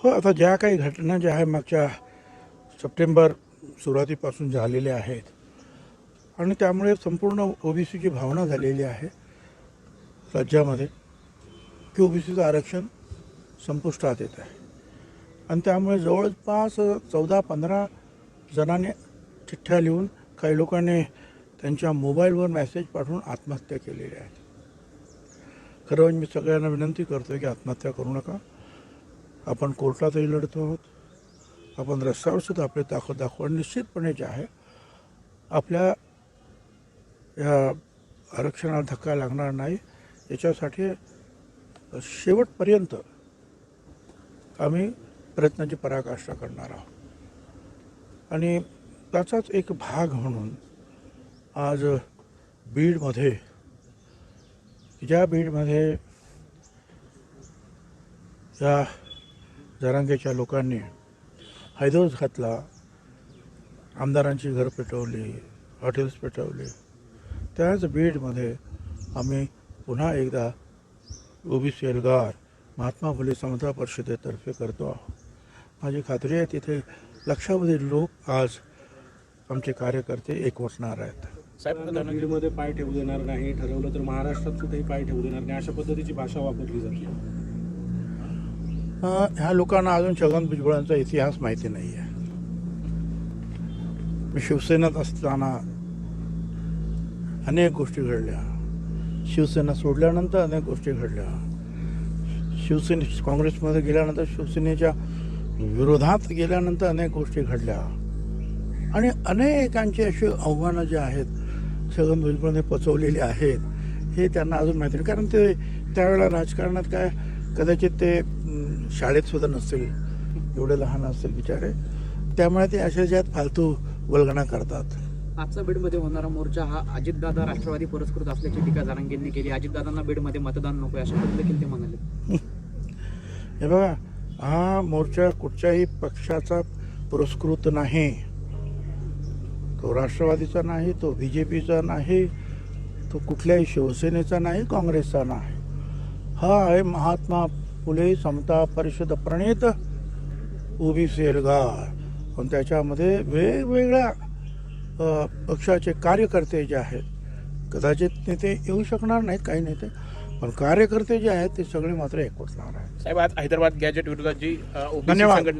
हो, आता ज्या काही घटना ज्या आहे मागच्या सप्टेंबर सुरुवातीपासून झालेल्या आहेत आणि त्यामुळे संपूर्ण ओबीसीची भावना झालेली आहे राज्यामध्ये की ओबीसीचं आरक्षण संपुष्टात येत आहे आणि त्यामुळे जवळपास 14-15 जणांनी चिठ्ठ्या लिहून काही लोकांनी त्यांच्या मोबाईलवर मेसेज पाठवून आत्महत्या केलेल्या आहेत. खरं म्हणजे मी सगळ्यांना विनंती करतो की आत्महत्या करू नका. आपण कोर्टातही लढतो आहोत, आपण रस्त्यावर सुद्धा आपली ताकद दाखवून निश्चितपणे जे आहे आपल्या या आरक्षणाला धक्का लागणार नाही याच्यासाठी शेवटपर्यंत आम्ही प्रयत्नाची पराकाष्ठा करणार आहोत. आणि त्याचाच एक भाग म्हणून आज बीडमध्ये ज्या बीडमध्ये या जरांगेच्या लोकांनी हैदोस घातला, आमदारांची घर पेटवली, हॉटेल्स पेटवली, त्याच बीडमध्ये आम्ही पुन्हा एकदा ओबीसी एल्गार महात्मा फुले समता परिषदेतर्फे करतो आहोत. माझी खात्री आहे तिथे लक्षावधी लोक आज आमचे कार्यकर्ते एकवटणार आहेत. साहेब, बीडमध्ये पाय ठेवू देणार नाही, ठरवलं तर महाराष्ट्रात सुद्धाही पाय ठेवू देणार नाही, अशा पद्धतीची भाषा वापरली जाते. ह्या लोकांना अजून छगन भुजबळांचा इतिहास माहिती नाही आहे. मी शिवसेनेत असताना अनेक गोष्टी घडल्या, शिवसेना सोडल्यानंतर अनेक गोष्टी घडल्या, काँग्रेसमध्ये गेल्यानंतर शिवसेनेच्या विरोधात गेल्यानंतर अनेक गोष्टी घडल्या आणि अनेकांची अशी आव्हानं जी आहेत छगन भुजबळांनी पचवलेली आहेत हे त्यांना अजून माहिती नाही. कारण ते त्यावेळेला राजकारणात काय कदाचित ते शाळेत सुद्धा नसतील, एवढे लहान असतील बिचारे, त्यामुळे ते अशा ज्यात फालतू वल्गना करतात. आजचा बीडमध्ये होणारा मोर्चा हा अजितदादा राष्ट्रवादी पुरस्कृत असल्याची टीका जरांगेंनी केली. अजितदादांना बीडमध्ये मतदान नको अशा देखील ते म्हणाले. हे बघा, हा मोर्चा कुठच्याही पक्षाचा पुरस्कृत नाही. तो राष्ट्रवादीचा नाही, तो BJPचा नाही, तो कुठल्याही शिवसेनेचा नाही, काँग्रेसचा नाही. हा आहे महात्मा फुले समता परिषद प्रणीत ओबीसी एल्गार. पण त्याच्यामध्ये वेगवेगळ्या पक्षाचे कार्यकर्ते जे आहेत, कदाचित नेते येऊ शकणार नाहीत काही नेते, पण कार्यकर्ते जे आहेत ते सगळे मात्र एकवटणार आहेत. साहेब, आज हैदराबाद गॅजेट विरोधात जी ओबीसी धन्यवाद. संघटना